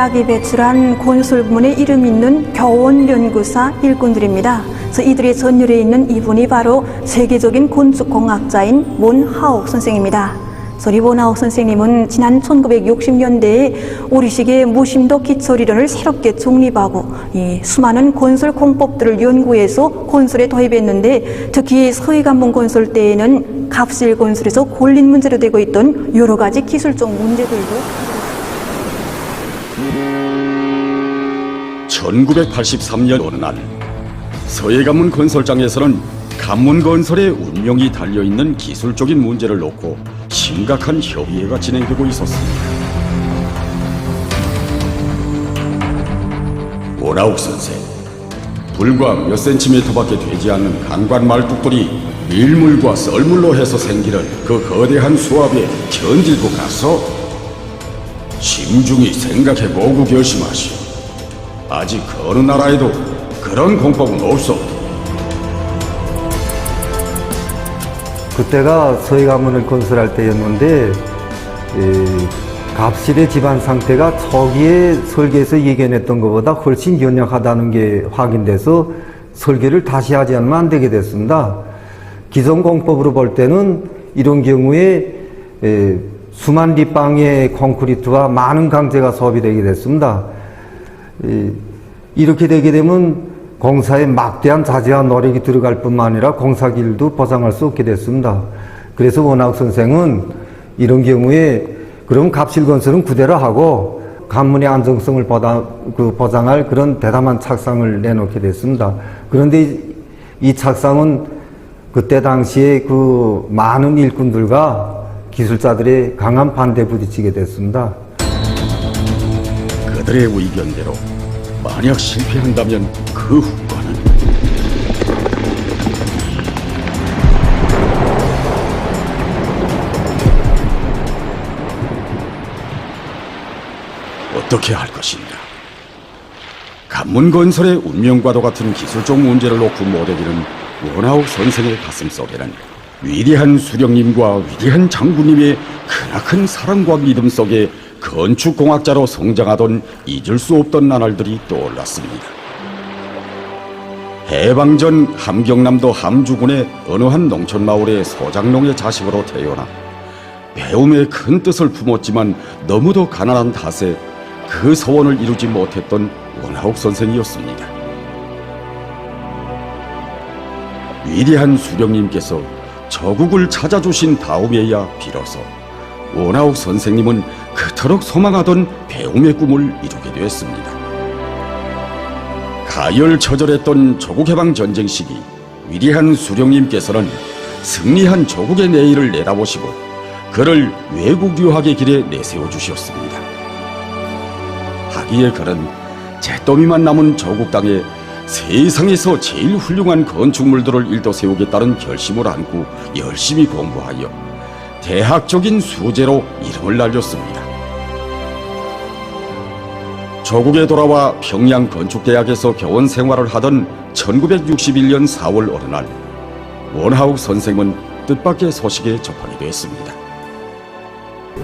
대학이 배출한 건설부문에 이름 있는 교원 연구사 일꾼들입니다. 그래서 이들의 전율에 있는 이분이 바로 세계적인 건축공학자인 원하옥 선생입니다. 그래서 원하옥 선생님은 지난 1960년대에 우리식의 무심도 기초리론을 새롭게 정립하고 수많은 건설 공법들을 연구해서 건설에 도입했는데, 특히 서해관문 건설 때에는 갑실 건설에서 골린 문제로 되고 있던 여러 가지 기술적 문제들도 1983년 어느 날 서해관문 건설장에서는 관문 건설의 운명이 달려있는 기술적인 문제를 놓고 심각한 협의회가 진행되고 있었습니다. 원하옥 선생, 불과 몇 센티미터밖에 되지 않는 강관 말뚝돌이 밀물과 썰물로 해서 생기는 그 거대한 수압에 견딜 것 같소? 심중히 생각해보고 결심하시오. 아직 어느 나라에도 그런 공법은 없소. 그때가 서해관문을 건설할 때였는데 갑실의 집안 상태가 초기에 설계에서 예견했던 것보다 훨씬 연약하다는 게 확인돼서 설계를 다시 하지 않으면 안 되게 됐습니다. 기존 공법으로 볼 때는 이런 경우에 수만立방의 콘크리트와 많은 강제가 소비되게 됐습니다. 이렇게 되게 되면 공사에 막대한 자재와 노력이 들어갈 뿐만 아니라 공사길도 보장할 수 없게 됐습니다. 그래서 원하옥 선생은 이런 경우에 그럼 갑실건설은 그대로 하고 관문의 안정성을 보장할 그런 대담한 착상을 내놓게 됐습니다. 그런데 이 착상은 그때 당시에 그 많은 일꾼들과 기술자들의 강한 반대에 부딪히게 됐습니다. 그들의 의견대로 만약 실패한다면 그 후과는 어떻게 할 것인가? 관문 건설의 운명과도 같은 기술적 문제를 놓고 모대기는 원하옥 선생의 가슴속에는 위대한 수령님과 위대한 장군님의 크나큰 사랑과 믿음 속에 건축공학자로 성장하던 잊을 수 없던 나날들이 떠올랐습니다. 해방 전 함경남도 함주군의 어느 한 농촌마을의 소장농의 자식으로 태어나 배움의 큰 뜻을 품었지만 너무도 가난한 탓에 그 소원을 이루지 못했던 원하옥 선생이었습니다. 위대한 수령님께서 저국을 찾아주신 다음에야 비로소 원하옥 선생님은 그토록 소망하던 배움의 꿈을 이루게 되었습니다. 가열처절했던 조국해방 전쟁 시기 위대한 수령님께서는 승리한 조국의 내일을 내다보시고 그를 외국 유학의 길에 내세워 주셨습니다. 하기에 그는 잿더미만 남은 조국 땅에 세상에서 제일 훌륭한 건축물들을 일떠세우겠다는 결심을 안고 열심히 공부하여 대학적인 수재로 이름을 날렸습니다. 조국에 돌아와 평양 건축대학에서 교원 생활을 하던 1961년 4월 어느 날 원하옥 선생은 뜻밖의 소식에 접하게 되었습니다.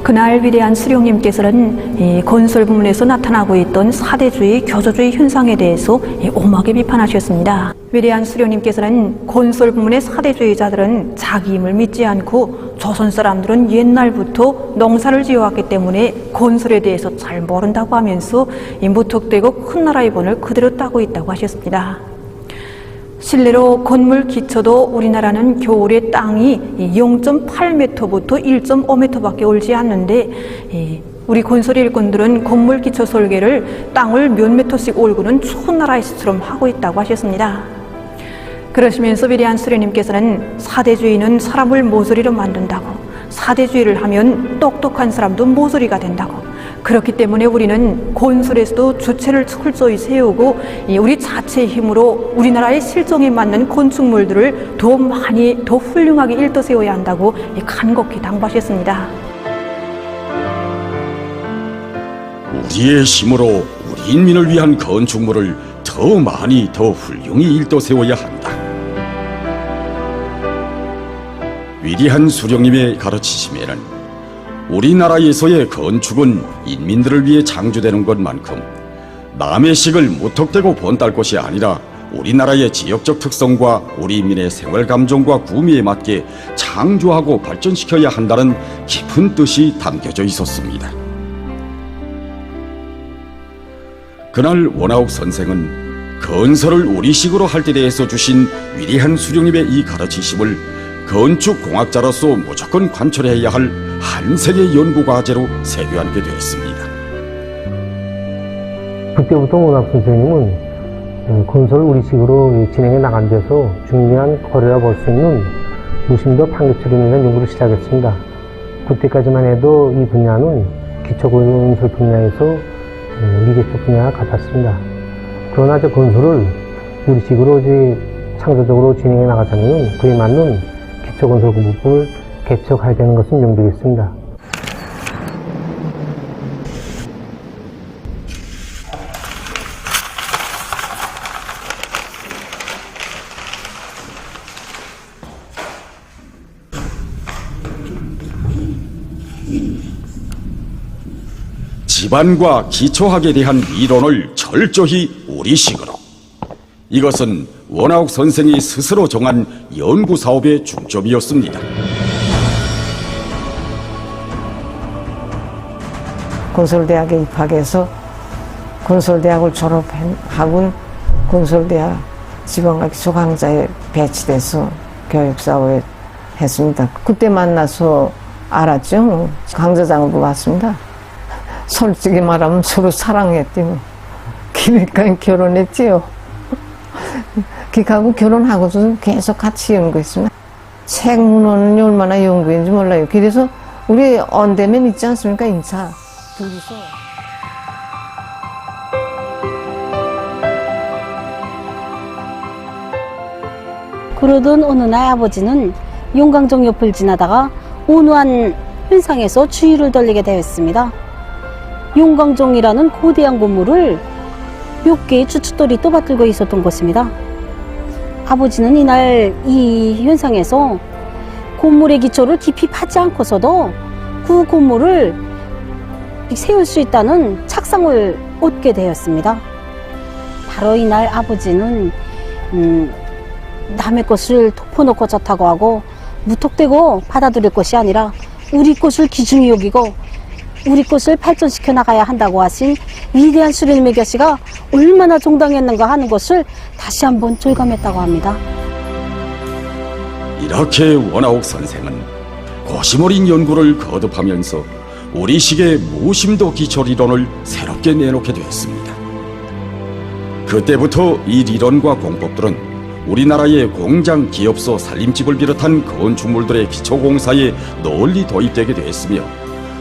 그날 위대한 수령님께서는 이 건설 부문에서 나타나고 있던 사대주의, 교조주의 현상에 대해서 엄하게 비판하셨습니다. 위대한 수령님께서는 건설 부문의 사대주의자들은 자기 힘을 믿지 않고 조선 사람들은 옛날부터 농사를 지어왔기 때문에 건설에 대해서 잘 모른다고 하면서 이 무턱대고 큰 나라의 본을 그대로 따고 있다고 하셨습니다. 실례로 건물 기초도 우리나라는 겨울에 땅이 0.8m부터 1.5m밖에 올지 않는데 우리 건설 일꾼들은 건물 기초 설계를 땅을 몇 미터씩 올고는 추운 나라에서처럼 하고 있다고 하셨습니다. 그러시면서 위대한 수령님께서는 사대주의는 사람을 모서리로 만든다고, 사대주의를 하면 똑똑한 사람도 모서리가 된다고, 그렇기 때문에 우리는 건설에서도 주체를 철저히 세우고 우리 자체의 힘으로 우리나라의 실정에 맞는 건축물들을 더 많이 더 훌륭하게 일떠세워야 한다고 간곡히 당부하셨습니다. 우리의 힘으로 우리 인민을 위한 건축물을 더 많이 더 훌륭히 일떠세워야 한다. 위대한 수령님의 가르치심에는 우리나라에서의 건축은 인민들을 위해 창조되는 것만큼 남의 식을 무턱대고 본따를 것이 아니라 우리나라의 지역적 특성과 우리 인민의 생활 감정과 구미에 맞게 창조하고 발전시켜야 한다는 깊은 뜻이 담겨져 있었습니다. 그날 원아욱 선생은 건설을 우리식으로 할 때 대해서 주신 위대한 수령님의 이 가르치심을 건축공학자로서 무조건 관철해야 할 한생의 연구과제로 세뇌하게 되었습니다. 그때부터 원아욱 선생님은 건설을 우리식으로 진행해 나간 데서 중요한 거래라 볼 수 있는 무심도 판교철에 대한 연구를 시작했습니다. 그때까지만 해도 이 분야는 기초건설 분야에서 미개척 분야와 같았습니다. 그러나 저 건설을 우리식으로 창조적으로 진행해 나가자면 그에 맞는 기초건설 공법을 개척해야 되는 것은 명백했습니다. 기반과 기초학에 대한 이론을 철저히 우리식으로. 이것은 원아욱 선생이 스스로 정한 연구사업의 중점이었습니다. 건설대학에 입학해서 건설대학을 졸업하고 건설대학 지방학교 강좌에 배치돼서 교육사업에 했습니다. 그때 만나서 알았죠. 강좌장으로 왔습니다. 솔직히 말하면 서로 사랑했대요. 그러니까 결혼했지요. 그하고 결혼하고서 계속 같이 연구했습니다. 책 문헌은 얼마나 연구했는지 몰라요. 그래서 우리 언대면 있지 않습니까? 인사 둘이서. 그러던 어느 날 아버지는 용강정 옆을 지나다가 온화한 현상에서 주의를 돌리게 되었습니다. 용강정이라는 거대한 건물을 몇 개의 주춧돌이 떠받들고 있었던 것입니다. 아버지는 이날 이 현상에서 건물의 기초를 깊이 파지 않고서도 그 건물을 세울 수 있다는 착상을 얻게 되었습니다. 바로 이날 아버지는 남의 것을 덮어놓고 좋다고 하고 무턱대고 받아들일 것이 아니라 우리 것을 기준히 여기고 우리 것을 발전시켜 나가야 한다고 하신 위대한 수령님의 결시가 얼마나 정당했는가 하는 것을 다시 한번 절감했다고 합니다. 이렇게 원아욱 선생은 고심 어린 연구를 거듭하면서 우리식의 무심도 기초리론을 새롭게 내놓게 되었습니다. 그때부터 이 리론과 공법들은 우리나라의 공장, 기업소, 살림집을 비롯한 건축물들의 기초공사에 널리 도입되게 되었으며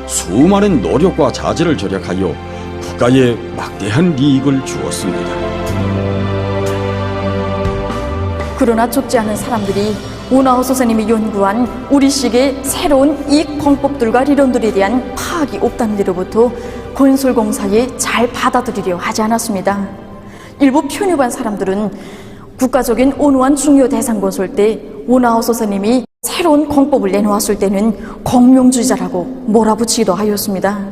수많은 노력과 자재를 절약하여 국가에 막대한 이익을 주었습니다. 그러나 좁지 않은 사람들이 원아욱 선생님이 연구한 우리식의 새로운 이익 공법들과理論들에 대한 파악이 없다는 데로부터 건설공사에 잘 받아들이려 하지 않았습니다. 일부 편협한 사람들은 국가적인 온화한 중요 대상 건설 때 원아욱 선생님이 새로운 공법을 내놓았을 때는 공명주의자라고 몰아붙이기도 하였습니다.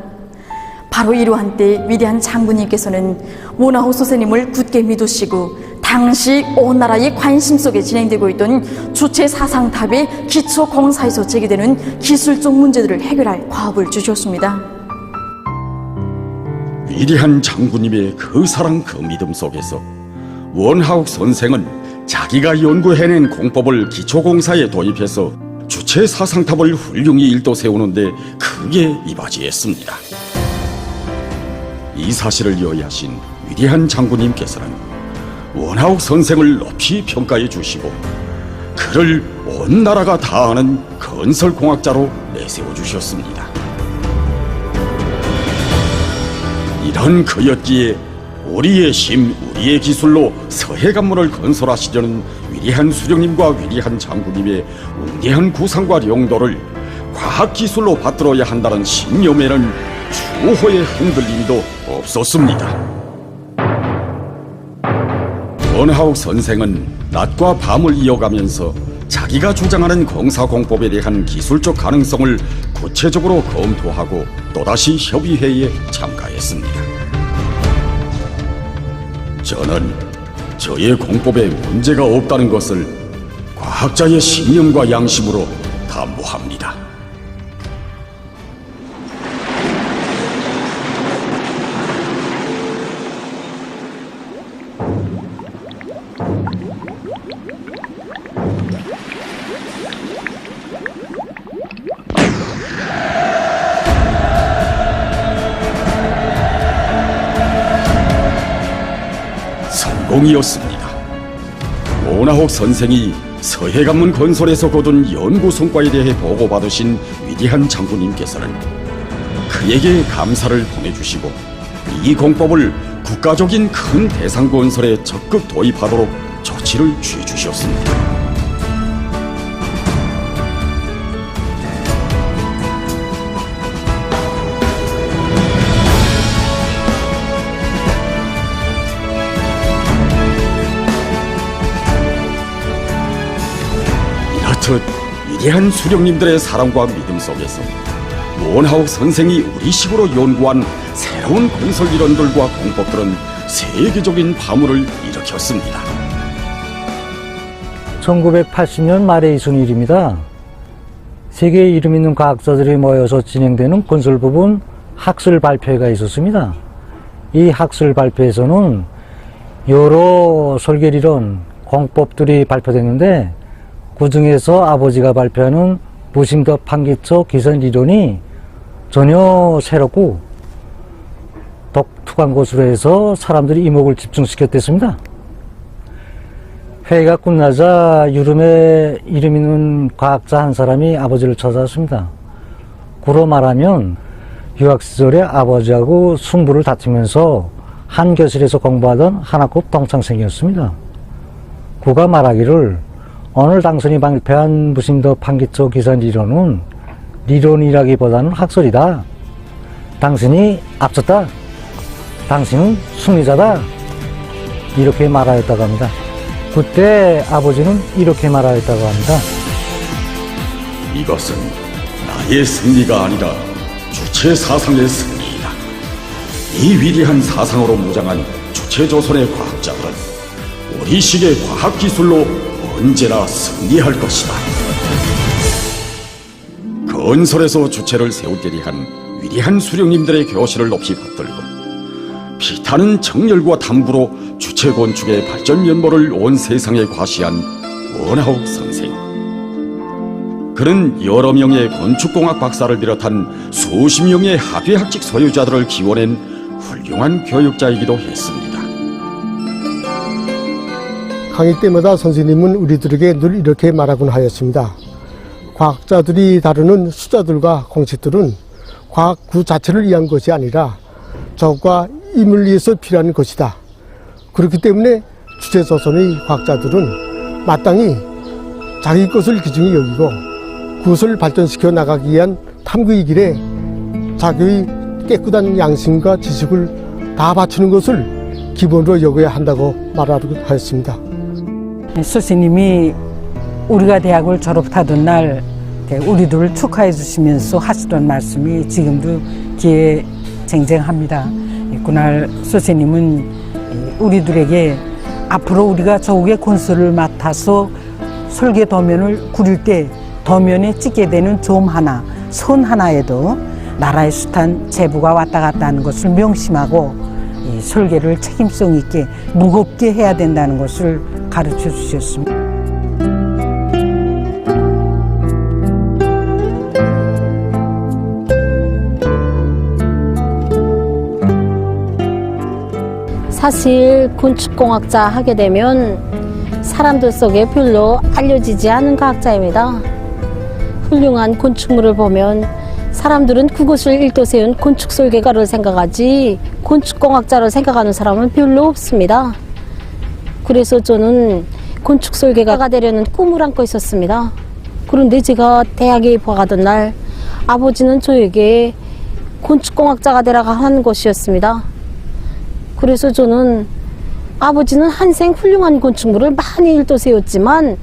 바로 이러한 때 위대한 장군님께서는 원아욱 선생님을 굳게 믿으시고 당시 온 나라의 관심 속에 진행되고 있던 주체 사상탑의 기초 공사에서 제기되는 기술적 문제들을 해결할 과업을 주셨습니다. 위대한 장군님의 그 사랑 그 믿음 속에서 원아욱 선생은 자기가 연구해낸 공법을 기초공사에 도입해서 주체 사상탑을 훌륭히 일도 세우는데 크게 이바지했습니다. 이 사실을 여의하신 위대한 장군님께서는 원아욱 선생을 높이 평가해 주시고 그를 온 나라가 다 아는 건설공학자로 내세워 주셨습니다. 이런 그였기에 우리의 힘, 우리의 기술로 서해관문을 건설하시려는 위대한 수령님과 위대한 장군님의 웅대한 구상과 용도를 과학기술로 받들어야 한다는 신념에는 추호의 흔들림도 없었습니다. 원아욱 선생은 낮과 밤을 이어가면서 자기가 주장하는 공사공법에 대한 기술적 가능성을 구체적으로 검토하고 또다시 협의회에 참가했습니다. 저는 저의 공법에 문제가 없다는 것을 과학자의 신념과 양심으로 담보합니다. 성공이었습니다. 오나옥 선생이 서해관문 건설에서 거둔 연구 성과에 대해 보고받으신 위대한 장군님께서는 그에게 감사를 보내주시고 이 공법을 국가적인 큰 대상 건설에 적극 도입하도록 조치를 취해주셨습니다. 이렇듯 위대한 수령님들의 사랑과 믿음 속에서 원하옥 선생이 우리식으로 연구한 새로운 건설 이론들과 공법들은 세계적인 파문을 일으켰습니다. 1980년 말의 이순일입니다. 세계에 이름 있는 과학자들이 모여서 진행되는 건설 부분 학술 발표회가 있었습니다. 이 학술 발표에서는 여러 설계이론, 공법들이 발표됐는데 그 중에서 아버지가 발표하는 무심도 판기초 기선 이론이 전혀 새롭고 독특한 것으로 해서 사람들이 이목을 집중시켰댔습니다. 회의가 끝나자 유럽에 이름 있는 과학자 한 사람이 아버지를 찾아왔습니다. 구로 말하면 유학 시절에 아버지하고 승부를 다투면서 한 교실에서 공부하던 하나급 동창생이었습니다. 그가 말하기를 오늘 당신이 발표한 무심도 판기초 기선 이론은 리론이라기보다는 학설이다. 당신이 앞섰다. 당신은 승리자다. 이렇게 말하였다고 합니다. 그때 아버지는 이렇게 말하였다고 합니다. 이것은 나의 승리가 아니라 주체 사상의 승리이다. 이 위대한 사상으로 무장한 주체 조선의 과학자들은 우리 식의 과학기술로 언제나 승리할 것이다. 건설에서 주체를 세울 때리 한 위대한 수령님들의 교실을 높이 붙들고 피타는 정열과 탐구로 주체 건축의 발전 면모를 온 세상에 과시한 원하옥 선생. 그는 여러 명의 건축공학 박사를 비롯한 수십 명의 학위학직 소유자들을 기원한 훌륭한 교육자이기도 했습니다. 강의 때마다 선생님은 우리들에게 늘 이렇게 말하곤 하였습니다. 과학자들이 다루는 숫자들과 공식들은 과학 그 자체를 위한 것이 아니라 저과 임을 위해서 필요한 것이다. 그렇기 때문에 주체조선의 과학자들은 마땅히 자기 것을 기중히 여기고 그것을 발전시켜 나가기 위한 탐구의 길에 자기의 깨끗한 양심과 지식을 다 바치는 것을 기본으로 여겨야 한다고 말하고 하였습니다. 스님이 우리가 대학을 졸업하던 날 우리들을 축하해 주시면서 하시던 말씀이 지금도 기에 쟁쟁합니다. 그날 스님은 우리들에게 앞으로 우리가 저국의 건설을 맡아서 설계 도면을 구릴 때 도면에 찍게 되는 점 하나, 선 하나에도 나라의 숱한 제부가 왔다 갔다 하는 것을 명심하고 이 설계를 책임성 있게 무겁게 해야 된다는 것을 가르쳐 주셨습니다. 사실 건축공학자 하게 되면 사람들 속에 별로 알려지지 않은 과학자입니다. 훌륭한 건축물을 보면 사람들은 그것을 일도 세운 건축설계가를 생각하지 건축공학자를 생각하는 사람은 별로 없습니다. 그래서 저는 건축설계가가 되려는 꿈을 안고 있었습니다. 그런데 제가 대학에 입학하던 날 아버지는 저에게 건축공학자가 되라고 한 것이었습니다. 그래서 저는 아버지는 한생 훌륭한 건축물을 많이 일도 세웠지만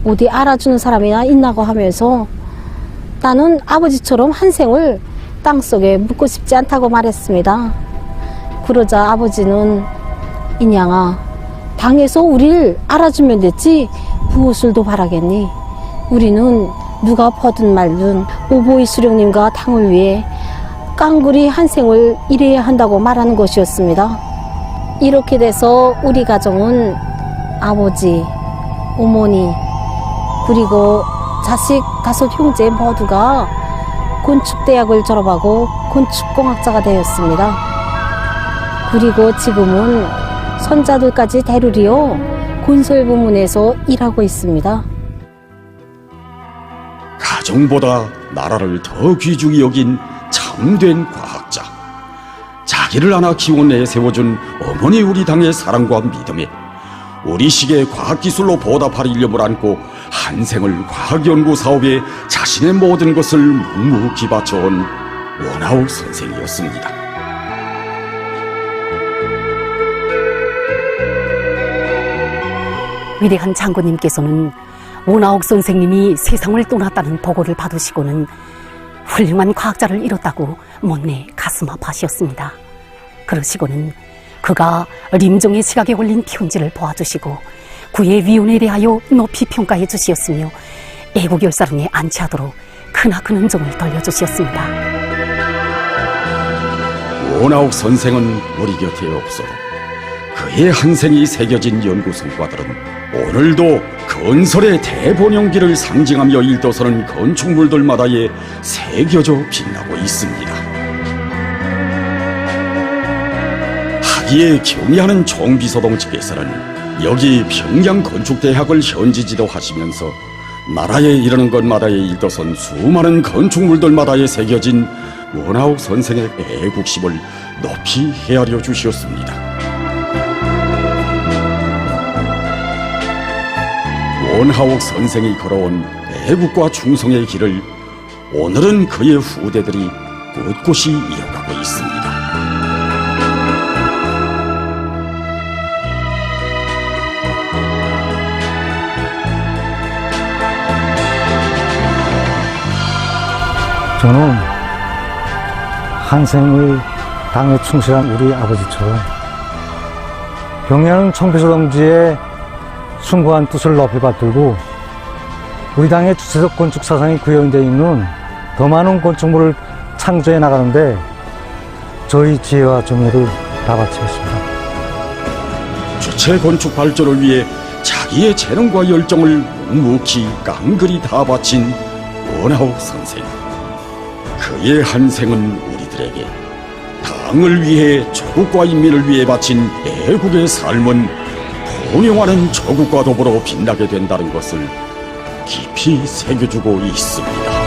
어디 알아주는 사람이나 있나고 하면서 나는 아버지처럼 한 생을 땅속에 묻고 싶지 않다고 말했습니다. 그러자 아버지는 인양아, 당에서 우리를 알아주면 됐지 무엇을 더 바라겠니? 우리는 누가 퍼든 말든 오보이 수령님과 당을 위해 깡그리 한 생을 일해야 한다고 말하는 것이었습니다. 이렇게 돼서 우리 가정은 아버지, 어머니, 그리고 자식 5 형제 모두가 건축대학을 졸업하고 건축공학자가 되었습니다. 그리고 지금은 손자들까지 데리려 건설 부문에서 일하고 있습니다. 가정보다 나라를 더 귀중히 여긴 참된 과학자. 자기를 안아 키워 내세워준 어머니 우리 당의 사랑과 믿음에 우리 시계 과학기술로 보답할 일념을 안고 한 생을 과학연구 사업에 자신의 모든 것을 묵묵히 바쳐온 원아웃 선생이었습니다. 위대한 장군님께서는 원아옥 선생님이 세상을 떠났다는 보고를 받으시고는 훌륭한 과학자를 잃었다고 못내 가슴 아파하셨습니다. 그러시고는 그가 림종의 지각에 걸린 편지를 보아주시고 그의 위운에 대하여 높이 평가해 주시었으며 애국열사릉에 안치하도록 크나큰 은총을 돌려주시었습니다. 원아옥 선생은 우리 곁에 없어도 그의 한 생이 새겨진 연구 성과들은 오늘도 건설의 대본영기를 상징하며 일도서는 건축물들마다에 새겨져 빛나고 있습니다. 하기에 경의하는 총비서동 측에서는 여기 평양건축대학을 현지 지도하시면서 나라에 이르는 것마다에 일도선 수많은 건축물들마다에 새겨진 원아옥 선생의 애국심을 높이 헤아려 주시었습니다. 원아옥 선생이 걸어온 애국과 충성의 길을 오늘은 그의 후대들이 꿋꿋이 이어가고 있습니다. 저는 한 생의 당에 충실한 우리 아버지처럼 경의하는 총비서동지의 숭고한 뜻을 높이 받들고 우리 당의 주체적 건축 사상이 구현되어 있는 더 많은 건축물을 창조해 나가는데 저희 지혜와 정열을 다 바치겠습니다. 주체 건축 발전을 위해 자기의 재능과 열정을 묵묵히 깡그리 다 바친 원아옥 선생. 그의 한 생은 우리들에게 당을 위해 조국과 인민을 위해 바친 애국의 삶은 번영하는 조국과 더불어 빛나게 된다는 것을 깊이 새겨주고 있습니다.